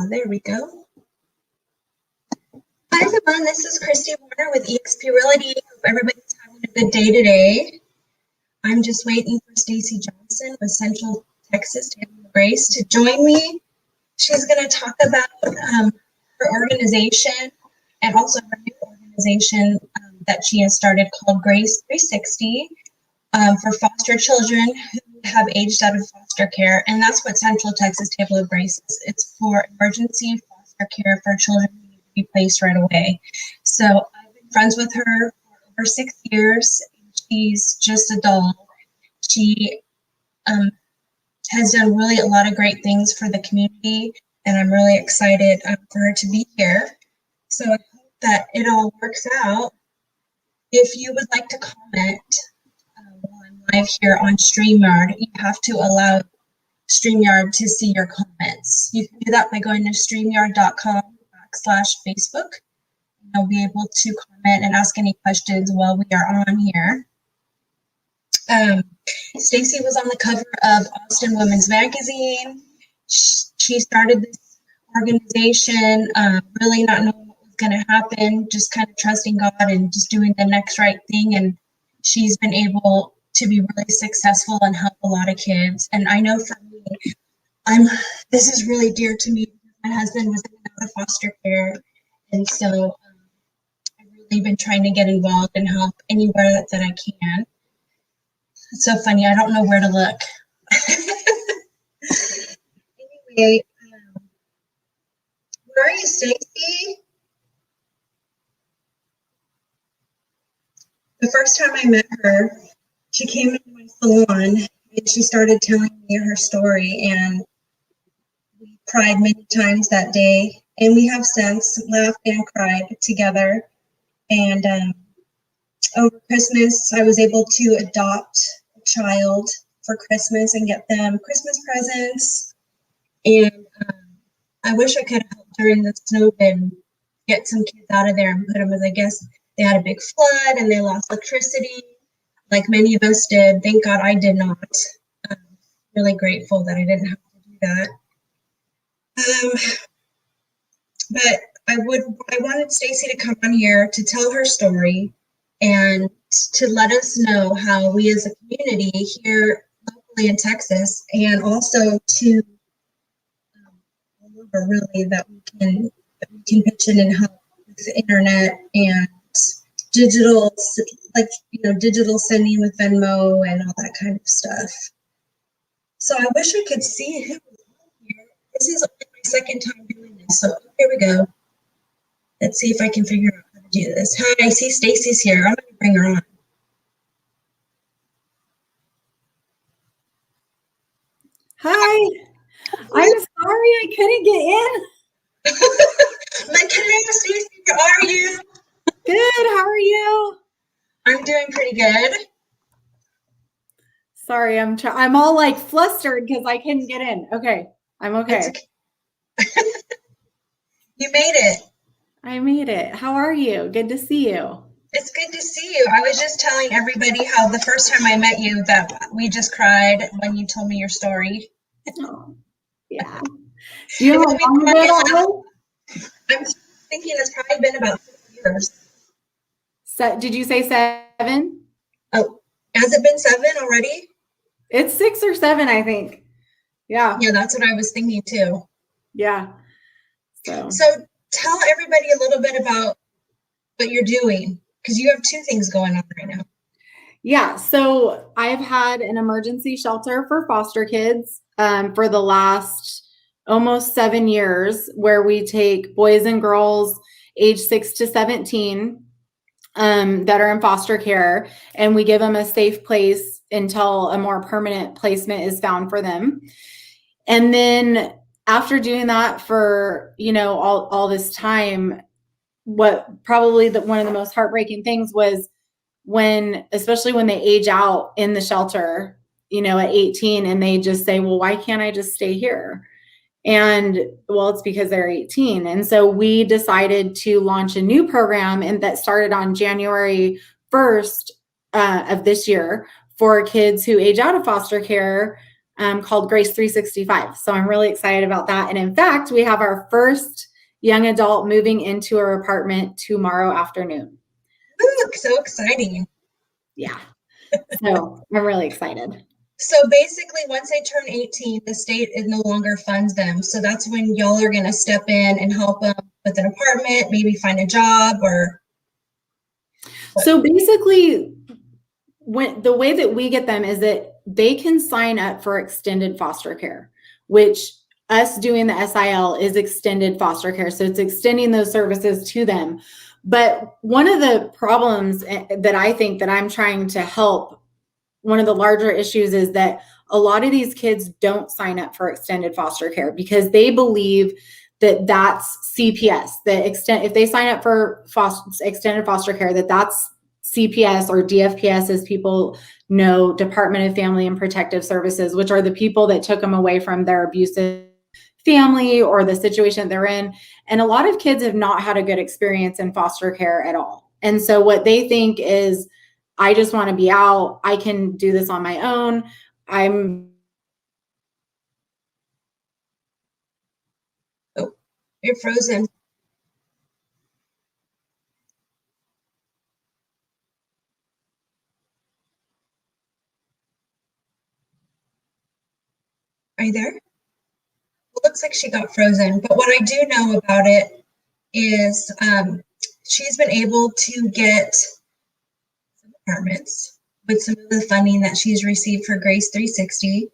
There we go. Hi everyone, this is Kristi Warner with eXp Realty. Hope everybody's having a good day today. I'm just waiting for Stacy Johnson with Central Texas Table of Grace to join me. She's going to talk about her organization and also her new organization that she has started called Grace 360 for foster children who have aged out of foster care. And that's what Central Texas Table of Grace is. It's for emergency foster care for children who need to be placed right away. So I've been friends with her for over 6 years. She's just a doll. She has done really a lot of great things for the community, and I'm really excited for her to be here. So I hope that it all works out. If you would like to comment while I'm live here on StreamYard, you have to allow StreamYard to see your comments. You can do that by going to streamyard.com/Facebook. You'll be able to comment and ask any questions while we are on here. Stacy was on the cover of Austin Women's Magazine. She started this organization, really not knowing what was going to happen, just kind of trusting God and just doing the next right thing. And she's been able to be really successful and help a lot of kids. And I know for me, this is really dear to me. My husband was in and out of foster care, and so I've really been trying to get involved and help anywhere that I can. It's so funny. I don't know where to look. Anyway, where are you, Stacy? The first time I met her, she came into my salon and she started telling me her story, and we cried many times that day, and we have since laughed and cried together. And over Christmas, I was able to adopt a child for Christmas and get them Christmas presents. And I wish I could have helped during the snow and get some kids out of there and put them, as I guess they had a big flood and they lost electricity, like many of us did. Thank God I did not. I'm really grateful that I didn't have to do that. But I wanted Stacy to come on here to tell her story and to let us know how we as a community here locally in Texas, and also to all over really, that we can pitch in and help with the internet and digital, like, digital sending with Venmo and all that kind of stuff. So I wish I could see who was on here. This is only my second time doing this, so here we go. Let's see if I can figure out how to do this. Hi, I see Stacy's here. I'm going to bring her on. Hi. I'm sorry I couldn't get in. Like, hello, Stacy. How are you? Good. How are you? I'm doing pretty good. Sorry, I'm all like flustered because I couldn't get in. Okay, I'm okay. You made it. I made it. How are you? Good to see you. It's good to see you. I was just telling everybody how the first time I met you that we just cried when you told me your story. Oh, yeah. Do you know how long ago that was? I'm thinking it's probably been about 6 years. So, did you say 7? Oh, has it been 7 already? It's 6 or 7, I think. Yeah. Yeah, that's what I was thinking too. Yeah. So tell everybody a little bit about what you're doing, because you have 2 things going on right now. Yeah. So I've had an emergency shelter for foster kids for the last almost 7 years, where we take boys and girls age 6 to 17 that are in foster care, and we give them a safe place until a more permanent placement is found for them. And then after doing that for, all this time, what probably one of the most heartbreaking things was especially when they age out in the shelter, at 18, and they just say, well, why can't I just stay here? And well, it's because they're 18. And so we decided to launch a new program, and that started on January 1st of this year, for kids who age out of foster care, called Grace 365. So I'm really excited about that. And in fact, we have our first young adult moving into our apartment tomorrow afternoon. Ooh, so exciting. Yeah. So I'm really excited. So basically, once they turn 18, the state no longer funds them. So that's when y'all are going to step in and help them with an apartment, maybe find a job or. So basically, the way that we get them is that they can sign up for extended foster care, which us doing the SIL is extended foster care. So it's extending those services to them. But one of the problems that I think that I'm trying to help, one of the larger issues is that a lot of these kids don't sign up for extended foster care because they believe that that's CPS, if they sign up for extended foster care, that's CPS or DFPS, as people know, Department of Family and Protective Services, which are the people that took them away from their abusive family or the situation they're in. And a lot of kids have not had a good experience in foster care at all. And so what they think is, I just want to be out. I can do this on my own. Oh, you're frozen. Are you there? It looks like she got frozen, but what I do know about it is she's been able to get some apartments with some of the funding that she's received for Grace 360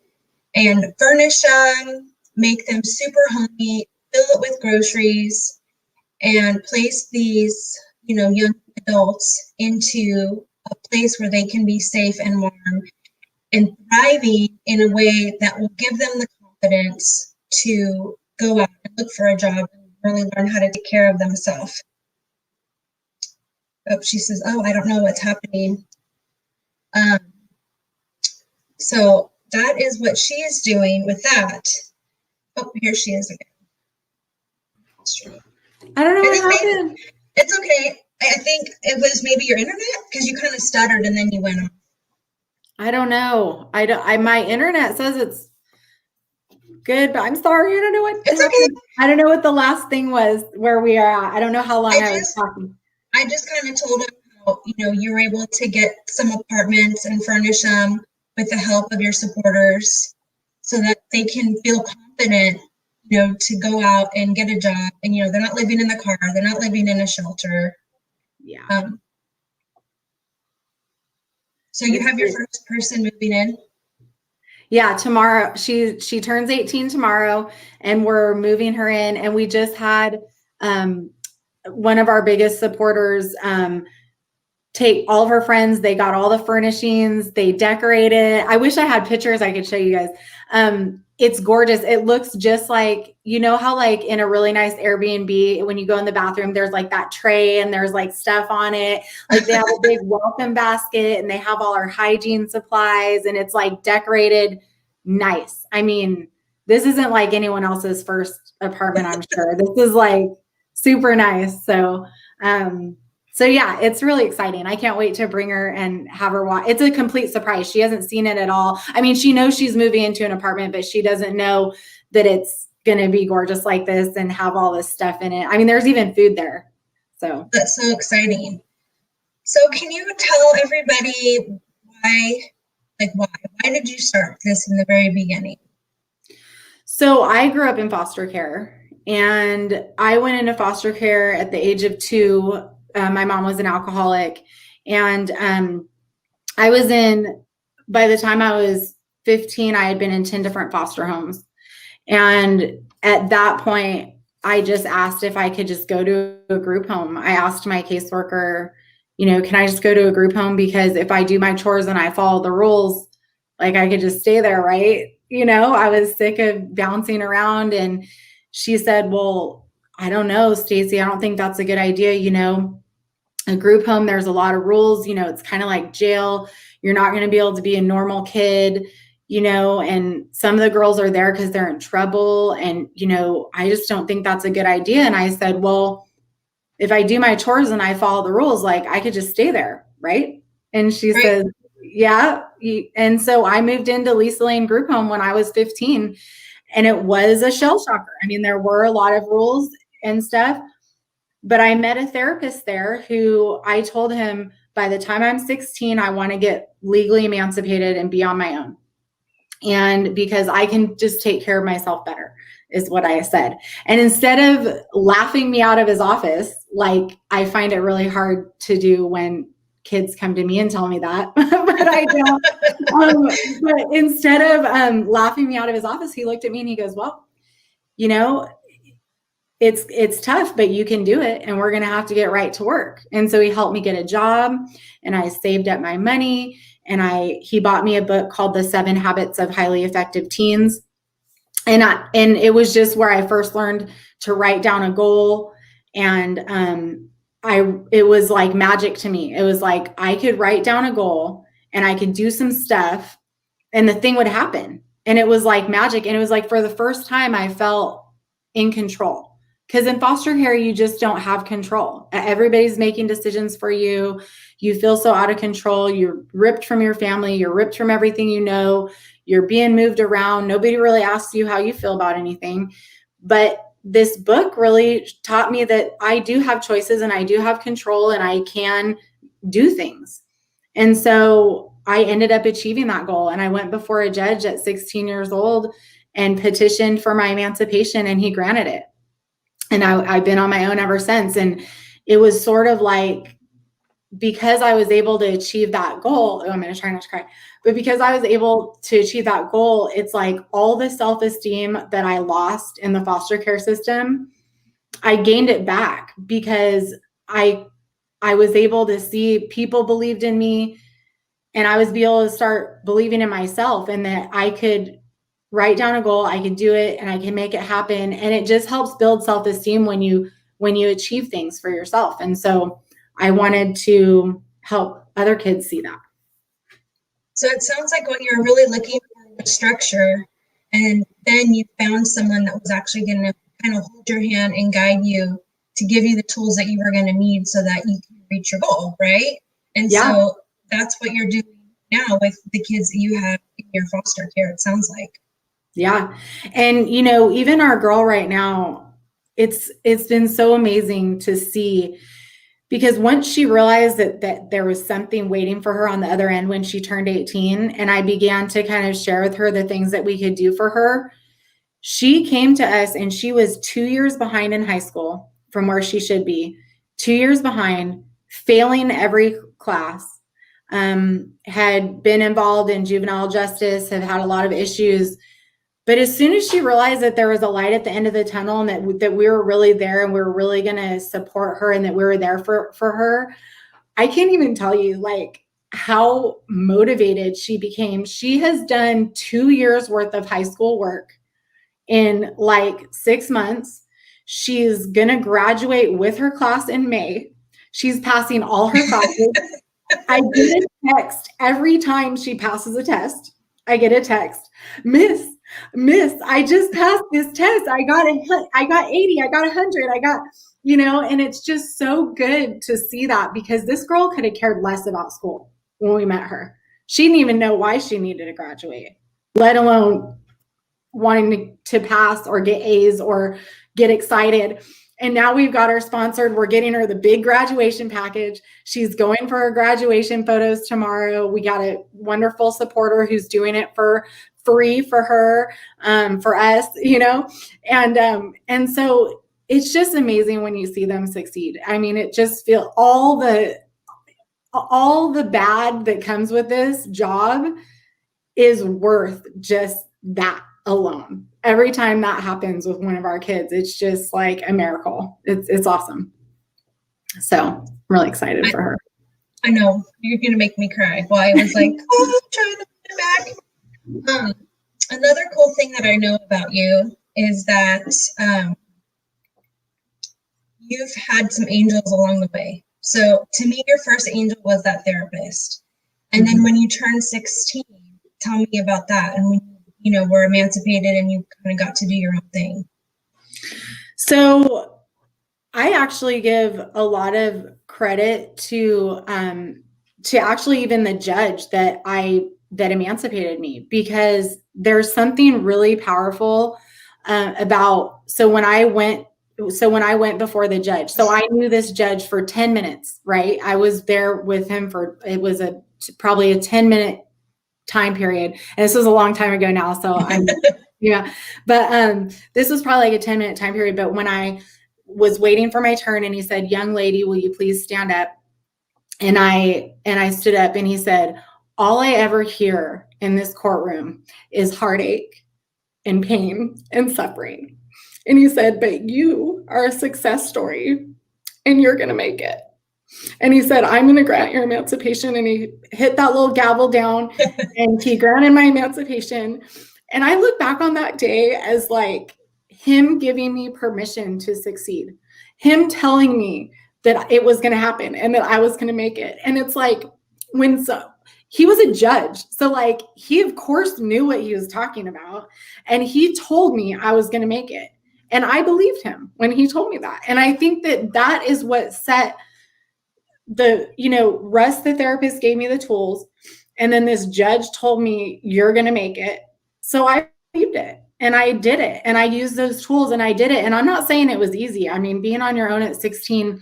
and furnish them, make them super homey, fill it with groceries, and place these, young adults into a place where they can be safe and warm and thriving in a way that will give them the confidence to go out and look for a job and really learn how to take care of themselves. Oh, she says, oh, I don't know what's happening. So that is what she is doing with that. Oh, here she is again. I don't know what happened. It's okay. I think it was maybe your internet because you kind of stuttered and then you went off. I don't know. My internet says it's good, but I'm sorry. I don't know what it's happened. Okay. I don't know what the last thing was where we are at. I don't know how long I was talking. I just kind of told them how, you were able to get some apartments and furnish them with the help of your supporters so that they can feel confident, to go out and get a job. And, they're not living in the car. They're not living in a shelter. Yeah. So you have your first person moving in? Yeah, tomorrow. She turns 18 tomorrow, and we're moving her in. And we just had one of our biggest supporters take all of her friends. They got all the furnishings. They decorated. I wish I had pictures I could show you guys. It's gorgeous. It looks just like, how like in a really nice Airbnb, when you go in the bathroom, there's like that tray and there's like stuff on it. Like they have a big welcome basket and they have all our hygiene supplies and it's like decorated nice. I mean, this isn't like anyone else's first apartment, I'm sure. This is like super nice. So yeah, it's really exciting. I can't wait to bring her and have her watch. It's a complete surprise. She hasn't seen it at all. I mean, she knows she's moving into an apartment, but she doesn't know that it's going to be gorgeous like this and have all this stuff in it. I mean, there's even food there. So that's so exciting. So can you tell everybody why did you start this in the very beginning? So I grew up in foster care and I went into foster care at the age of 2. My mom was an alcoholic and by the time I was 15, I had been in 10 different foster homes. And at that point, I just asked if I could just go to a group home. I asked my caseworker, can I just go to a group home? Because if I do my chores and I follow the rules, like I could just stay there, right? I was sick of bouncing around. And she said, well, I don't know, Stacy, I don't think that's a good idea. A group home, there's a lot of rules, it's kind of like jail. You're not going to be able to be a normal kid, and some of the girls are there because they're in trouble. And, I just don't think that's a good idea. And I said, well, if I do my chores and I follow the rules, like I could just stay there. Right. And she said, Yeah. And so I moved into Lisa Lane Group Home when I was 15, and it was a shell shocker. I mean, there were a lot of rules and stuff, but I met a therapist there who I told him, by the time I'm 16, I want to get legally emancipated and be on my own. And because I can just take care of myself better, is what I said. And instead of laughing me out of his office, like I find it really hard to do when kids come to me and tell me that, but I don't. But instead of laughing me out of his office, he looked at me and he goes, well, you know, it's tough, but you can do it, and we're going to have to get right to work. And so he helped me get a job, and I saved up my money, and he bought me a book called The 7 Habits of Highly Effective Teens. And it was just where I first learned to write down a goal. And it was like magic to me. It was like I could write down a goal and I could do some stuff and the thing would happen. And it was like magic. And it was like, for the first time, I felt in control. Because in foster care, you just don't have control. Everybody's making decisions for you. You feel so out of control. You're ripped from your family. You're ripped from everything you know. You're being moved around. Nobody really asks you how you feel about anything. But this book really taught me that I do have choices and I do have control and I can do things. And so I ended up achieving that goal. And I went before a judge at 16 years old and petitioned for my emancipation, and he granted it. And I've been on my own ever since. And it was sort of like, because I was able to achieve that goal, I'm going to try not to cry, but because I was able to achieve that goal, it's like all the self-esteem that I lost in the foster care system, I gained it back because I was able to see people believed in me, and I was able to start believing in myself, and that I could write down a goal, I could do it, and I can make it happen. And it just helps build self-esteem when you achieve things for yourself. And so I wanted to help other kids see that. So it sounds like when you're really looking for a structure, and then you found someone that was actually going to kind of hold your hand and guide you to give you the tools that you were going to need so that you can reach your goal, right? And so that's what you're doing now with the kids that you have in your foster care, it sounds like. Yeah. And, even our girl right now, it's been so amazing to see, because once she realized that there was something waiting for her on the other end when she turned 18, and I began to kind of share with her the things that we could do for her, she came to us, and she was 2 years behind in high school from where she should be, 2 years behind, failing every class, had been involved in juvenile justice, had had a lot of issues. But as soon as she realized that there was a light at the end of the tunnel, and that we were really there, and we were really going to support her, and that we were there for her, I can't even tell you like how motivated she became. She has done 2 years worth of high school work in like 6 months. She's going to graduate with her class in May. She's passing all her classes. I get a text every time she passes a test. I get a text, Miss, I just passed this test. I got 80, I got 100, I got, and it's just so good to see that, because this girl could have cared less about school when we met her. She didn't even know why she needed to graduate, let alone wanting to pass or get A's or get excited. And now we've got her sponsored. We're getting her the big graduation package. She's going for her graduation photos tomorrow. We got a wonderful supporter who's doing it for free for her, for us, and so it's just amazing when you see them succeed. I mean, it just feels all the bad that comes with this job is worth just that alone. Every time that happens with one of our kids, it's just like a miracle. It's awesome. So I'm really excited for her. I know you're going to make me cry. Well, I was like, trying to put it back. Another cool thing that I know about you is that you've had some angels along the way. So to me, your first angel was that therapist. And then when you turned 16, tell me about that. And when you were emancipated and you kind of got to do your own thing. So I actually give a lot of credit to to actually even the judge that emancipated me, because there's something really powerful about, so when I went before the judge, so I knew this judge for 10 minutes, right? I was there with him for, it was probably a 10-minute time period. And this was a long time ago now. So I'm, yeah, but this was probably like a 10-minute time period. But when I was waiting for my turn and he said, "Young lady, will you please stand up?" And I stood up, and he said, "All I ever hear in this courtroom is heartache and pain and suffering." And he said, "But you are a success story, and you're going to make it." And he said, "I'm going to grant your emancipation." And he hit that little gavel down and he granted my emancipation. And I look back on that day as like him giving me permission to succeed, him telling me that it was going to happen and that I was going to make it. And it's like, he was a judge. So like, he of course knew what he was talking about. And he told me I was going to make it. And I believed him when he told me that. And I think that that is what set Russ, the therapist, gave me the tools. And then this judge told me, "You're going to make it." So I believed it and I did it. And I used those tools and I did it. And I'm not saying it was easy. I mean, being on your own at 16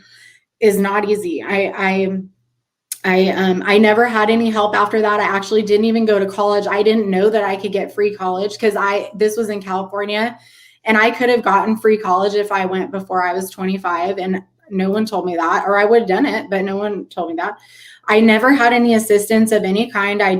is not easy. I never had any help after that. I actually didn't even go to college. I didn't know that I could get free college because this was in California, and I could have gotten free college if I went before I was 25. And no one told me that, or I would have done it, but no one told me that. I never had any assistance of any kind. I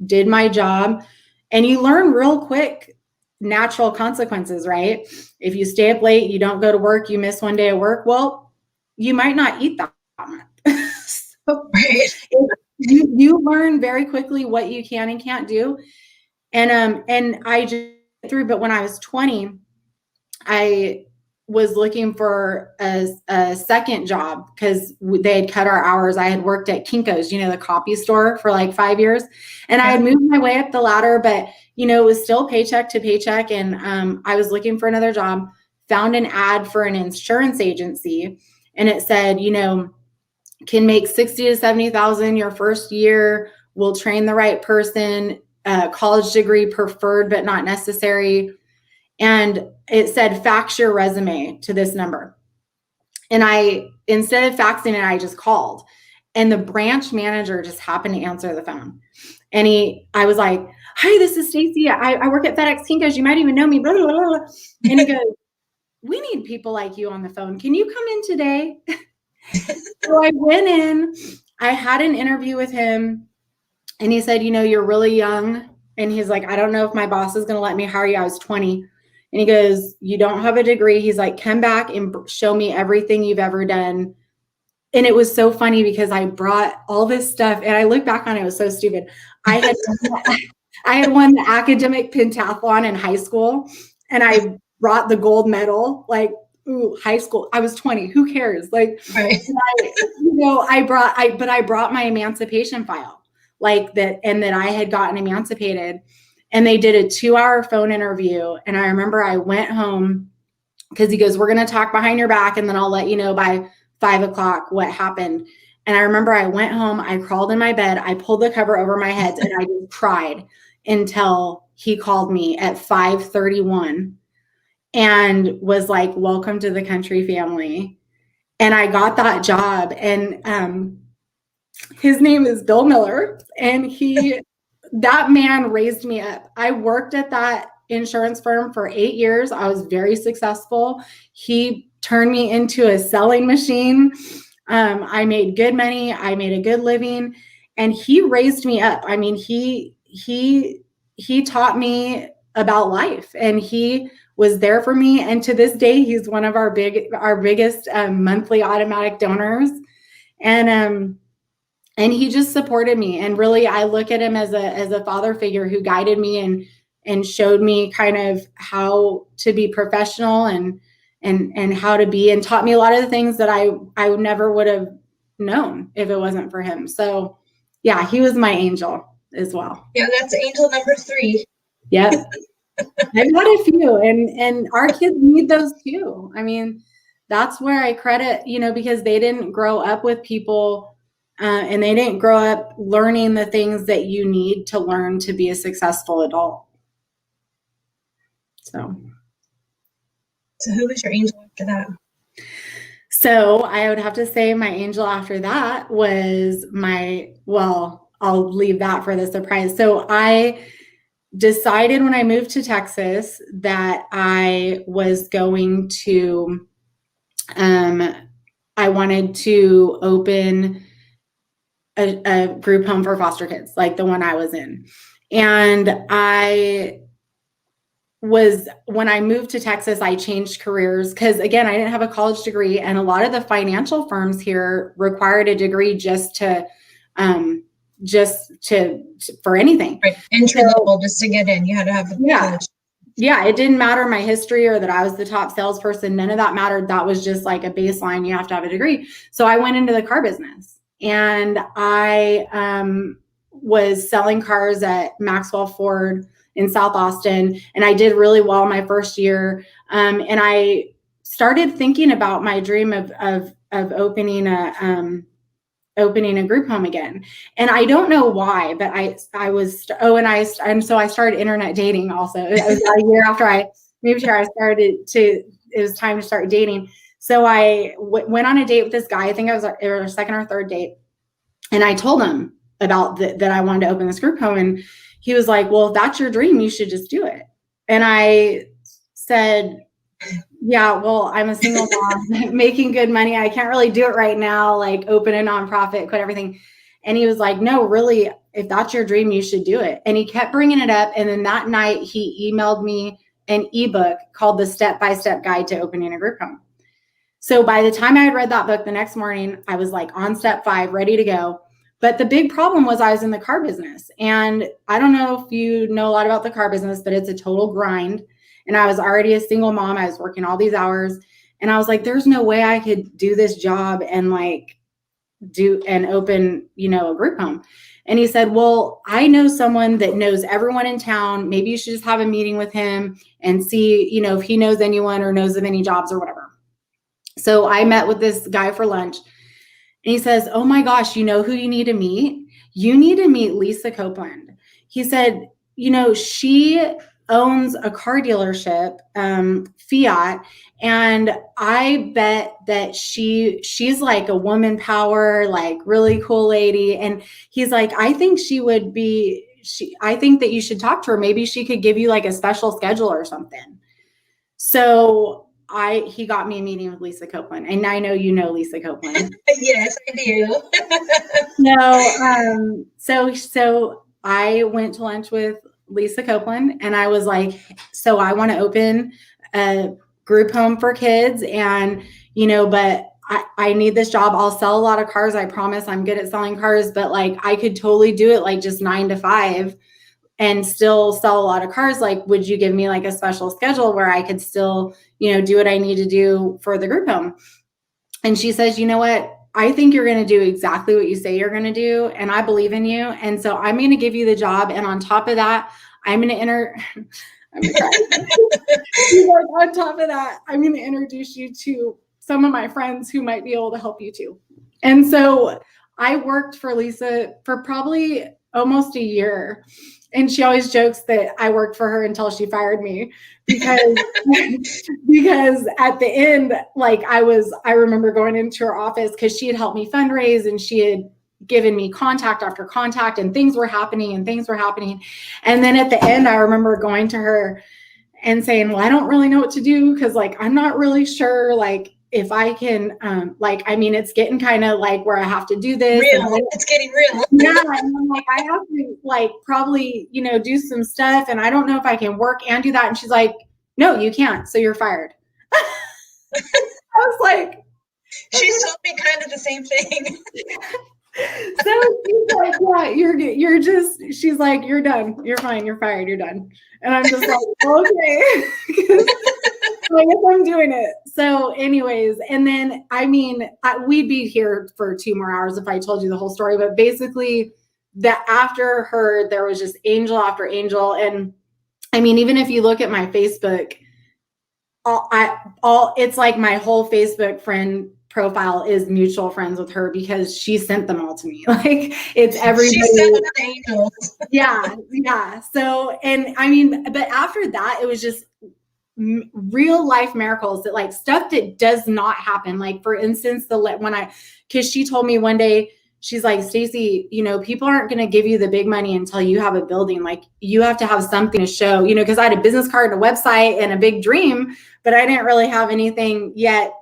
did my job, and you learn real quick natural consequences, right? If you stay up late, you don't go to work, you miss one day of work, well, you might not eat that month. So you learn very quickly what you can and can't do. And I just through, but when I was 20, I was looking for a second job because they had cut our hours. I had worked at Kinko's, the copy store, for like 5 years. And I had moved my way up the ladder, but, it was still paycheck to paycheck. And I was looking for another job, found an ad for an insurance agency. And it said, can make 60 to 70,000 your first year. We'll train the right person, college degree preferred, but not necessary. And it said, "Fax your resume to this number." And instead of faxing it, I just called, and the branch manager just happened to answer the phone. And I was like, "Hi, this is Stacy. I work at FedEx Kinko's. You might even know me." Blah, blah, blah, blah. And he goes, "We need people like you on the phone. Can you come in today?" So I went in, I had an interview with him, and he said, "You're really young." And he's like, "I don't know if my boss is going to let me hire you." I was 20. And he goes, "You don't have a degree." He's like, "Come back and show me everything you've ever done." And it was so funny because I brought all this stuff, and I look back on it, it was so stupid. I had won the academic pentathlon in high school, and I brought the gold medal, like, ooh, high school. I was 20. Who cares? Like, right. I brought my emancipation file, like that, and that I had gotten emancipated. And they did a 2-hour phone interview. And I remember I went home because he goes, "We're going to talk behind your back, and then I'll let you know by 5 o'clock what happened." And I remember I went home, I crawled in my bed, I pulled the cover over my head, and I just cried until he called me at 5:31 and was like, "Welcome to the country family." And I got that job. And his name is Bill Miller. And that man raised me up. I worked at that insurance firm for 8 years. I was very successful. He turned me into a selling machine. I made good money. I made a good living, and he raised me up. I mean, he taught me about life, and he was there for me. And to this day, he's one of our biggest monthly automatic donors. And he just supported me. And really, I look at him as a father figure who guided me and showed me kind of how to be professional and how to be, and taught me a lot of the things that I never would have known if it wasn't for him. So yeah, he was my angel as well. Yeah, that's angel number 3. Yep. I've got a few, and our kids need those too. I mean, that's where I credit, because they didn't grow up with people and they didn't grow up learning the things that you need to learn to be a successful adult. So who was your angel after that? So I would have to say my angel after that was I'll leave that for the surprise. So I decided when I moved to Texas that I was going to, I wanted to open a group home for foster kids, like the one I was in. And when I moved to Texas, I changed careers because, again, I didn't have a college degree, and a lot of the financial firms here required a degree just to for anything. Right. Entry level, just to get in, you had to have college. Yeah, it didn't matter my history or that I was the top salesperson. None of that mattered. That was just like a baseline. You have to have a degree. So I went into the car business, and I was selling cars at Maxwell Ford in South Austin. And I did really well my first year. And I started thinking about my dream of opening a group home again. And I don't know why, but so I started internet dating also. It was a year after I moved here, it was time to start dating. So I went on a date with this guy. I think it was our second or third date. And I told him about that I wanted to open this group home. And he was like, well, if that's your dream, you should just do it. And I said, yeah, well, I'm a single mom making good money. I can't really do it right now, like open a nonprofit, quit everything. And he was like, no, really, if that's your dream, you should do it. And he kept bringing it up. And then that night he emailed me an ebook called The Step-by-Step Guide to Opening a Group Home. So by the time I had read that book the next morning, I was like on step 5, ready to go. But the big problem was I was in the car business. And I don't know if you know a lot about the car business, but it's a total grind. And I was already a single mom. I was working all these hours. And I was like, there's no way I could do this job and open, a group home. And he said, well, I know someone that knows everyone in town. Maybe you should just have a meeting with him and see, if he knows anyone or knows of any jobs or whatever. So I met with this guy for lunch. And he says, oh my gosh, you know who you need to meet? You need to meet Lisa Copeland. He said, she owns a car dealership, Fiat, and I bet that she's like a woman power, like really cool lady. And he's like, I think I think that you should talk to her. Maybe she could give you like a special schedule or something. So he got me a meeting with Lisa Copeland, and I know you know Lisa Copeland. Yes, I do. So I went to lunch with Lisa Copeland, and I was like, so I want to open a group home for kids, and but I need this job. I'll sell a lot of cars. I promise I'm good at selling cars, but like I could totally do it like just 9 to 5 and still sell a lot of cars. Like, would you give me like a special schedule where I could still, do what I need to do for the group home? And she says, you know what? I think you're going to do exactly what you say you're going to do. And I believe in you. And so I'm going to give you the job. And on top of that, I'm going to on top of that, I'm going to introduce you to some of my friends who might be able to help you too. And so I worked for Lisa for probably almost a year. And she always jokes that I worked for her until she fired me because at the end, like I remember going into her office because she had helped me fundraise and she had given me contact after contact, and things were happening. And then at the end, I remember going to her and saying, well, I don't really know what to do because like, I'm not really sure, like, if I can, it's getting kind of like where I have to do this. It's getting real. Yeah. And I'm like, I have to like probably, do some stuff, and I don't know if I can work and do that. And she's like, no, you can't. So you're fired. I was like, she's told me kind of the same thing. So she's like, yeah, she's like, you're done. You're fine. You're fired. You're done. And I'm just like, okay. I guess I'm doing it. So anyways, and then, we'd be here for 2 more hours if I told you the whole story, but basically that after her, there was just angel after angel. And even if you look at my Facebook, it's like my whole Facebook friend profile is mutual friends with her because she sent them all to me. Like it's everybody. She sent them the angels. Yeah. So, and I mean, but after that, it was just real life miracles, that like stuff that does not happen. Like for instance, because she told me one day, she's like, Stacy, people aren't going to give you the big money until you have a building. Like you have to have something to show, because I had a business card and a website and a big dream, but I didn't really have anything yet.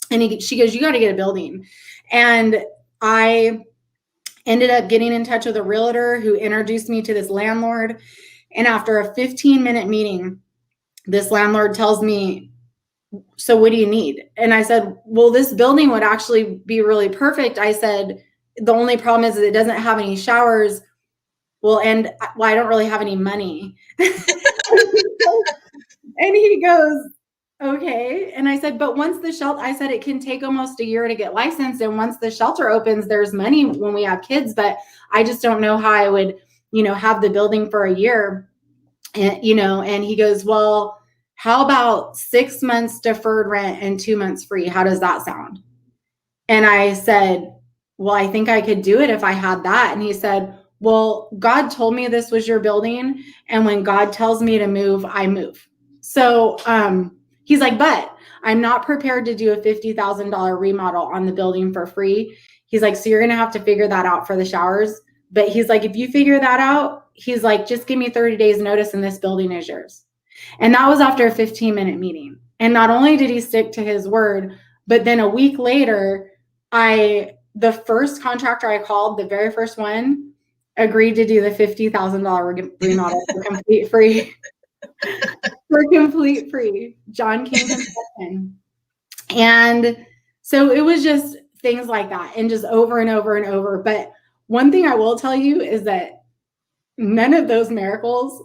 And she goes, you got to get a building. And I ended up getting in touch with a realtor who introduced me to this landlord. And after a 15-minute meeting, this landlord tells me, so what do you need? And I said, well, this building would actually be really perfect. I said, the only problem is that it doesn't have any showers. Well, I don't really have any money. And he goes, okay. And I said, but once the shelter, I said, it can take almost a year to get licensed. And once the shelter opens, there's money when we have kids, but I just don't know how I would, have the building for a year. And, and he goes, well, how about 6 months deferred rent and 2 months free? How does that sound? And I said, well, I think I could do it if I had that. And he said, well, God told me this was your building. And when God tells me to move, I move. So, he's like, but I'm not prepared to do a $50,000 remodel on the building for free. He's like, so you're going to have to figure that out for the showers. But he's like, if you figure that out, he's like, just give me 30 days notice and this building is yours. And that was after a 15-minute meeting. And not only did he stick to his word, but then a week later, the first contractor I called, the very first one, agreed to do the $50,000 remodel for complete free. For complete free. John came in. And so it was just things like that, and just over and over and over. But one thing I will tell you is that none of those miracles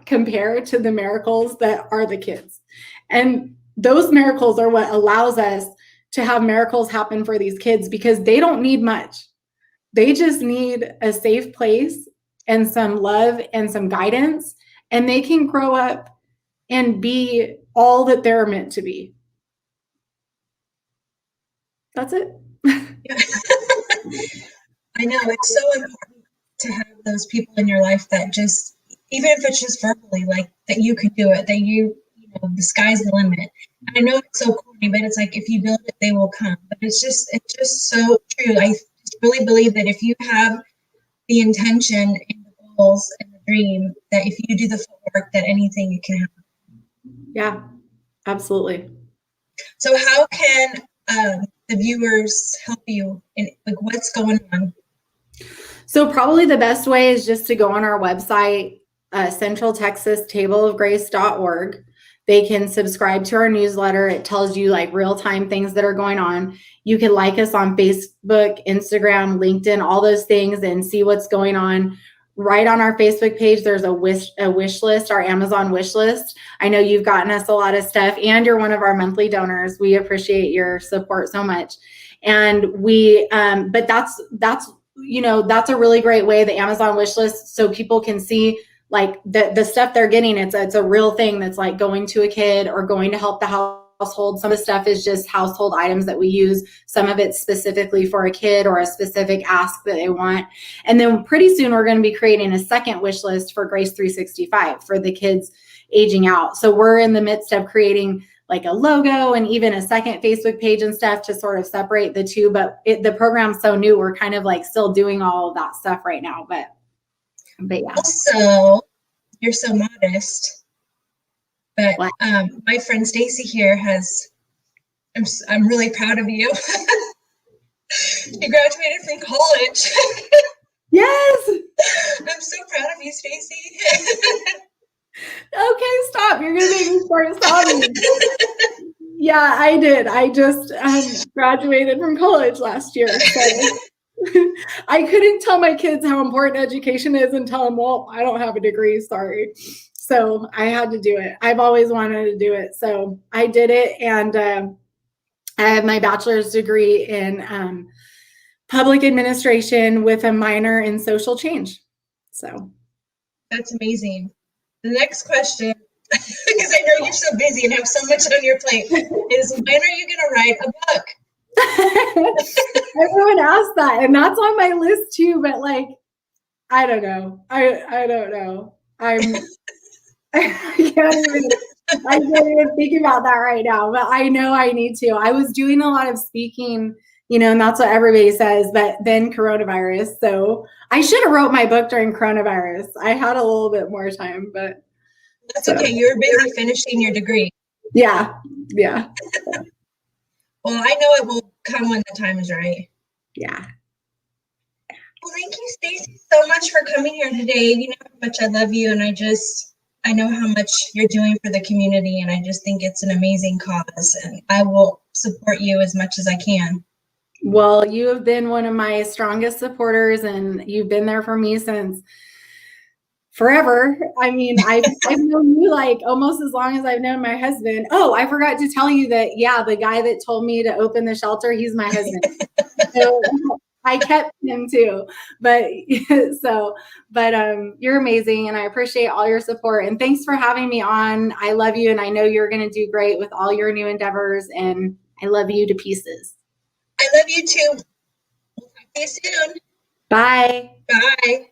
compare to the miracles that are the kids. And those miracles are what allows us to have miracles happen for these kids, because they don't need much. They just need a safe place and some love and some guidance, and they can grow up and be all that they're meant to be. That's it. I know, it's so important to have those people in your life that just, even if it's just verbally, like that you can do it, that the sky's the limit. I know it's so corny, but it's like, if you build it, they will come. But it's just so true. I really believe that if you have the intention and the goals and the dream, that if you do the footwork, that anything it can happen. Yeah, absolutely. So how can the viewers help you, and like what's going on? So probably the best way is just to go on our website, centraltexastableofgrace.org. They can subscribe to our newsletter. It tells you like real-time things that are going on. You can like us on Facebook, Instagram, LinkedIn, all those things, and see what's going on. Right on our Facebook page, there's a wish list, our Amazon wish list. I know you've gotten us a lot of stuff, and you're one of our monthly donors. We appreciate your support so much. And but that's a really great way, the Amazon wish list, so people can see like the stuff they're getting. It's a real thing that's like going to a kid or going to help the household. Some of the stuff is just household items that we use. Some of it's specifically for a kid or a specific ask that they want. And then pretty soon we're going to be creating a second wish list for Grace 365 for the kids aging out. So we're in the midst of creating like a logo and even a second Facebook page and stuff to sort of separate the two. But the program's so new, we're kind of like still doing all of that stuff right now. But yeah. Also, you're so modest. But my friend Stacy here I'm really proud of you. You graduated from college. Yes. I'm so proud of you, Stacy. Okay, stop. You're going to make me start sobbing. Yeah, I did. I just graduated from college last year. So I couldn't tell my kids how important education is and tell them, well, I don't have a degree, sorry. So I had to do it. I've always wanted to do it. So I did it. And I have my bachelor's degree in public administration with a minor in social change. So that's amazing. The next question, because I know you're so busy and have so much on your plate, is when are you going to write a book? Everyone asks that, and that's on my list too. But like, I don't know. I don't know. I can't even think about that right now. But I know I need to. I was doing a lot of speaking, and that's what everybody says. But then coronavirus, so I should have wrote my book during coronavirus. I had a little bit more time, but that's okay. You were busy finishing your degree. Yeah. Well, I know it will come when the time is right. Yeah. Well, thank you, Stacy, so much for coming here today. You know how much I love you, and I know how much you're doing for the community, and I just think it's an amazing cause, and I will support you as much as I can. Well, you have been one of my strongest supporters, and you've been there for me since forever. I mean, I've known you like almost as long as I've known my husband. Oh, I forgot to tell you that, yeah, the guy that told me to open the shelter, he's my husband. So I kept him too. But you're amazing, and I appreciate all your support. And thanks for having me on. I love you, and I know you're going to do great with all your new endeavors, and I love you to pieces. I love you too. We'll talk to you soon. Bye. Bye.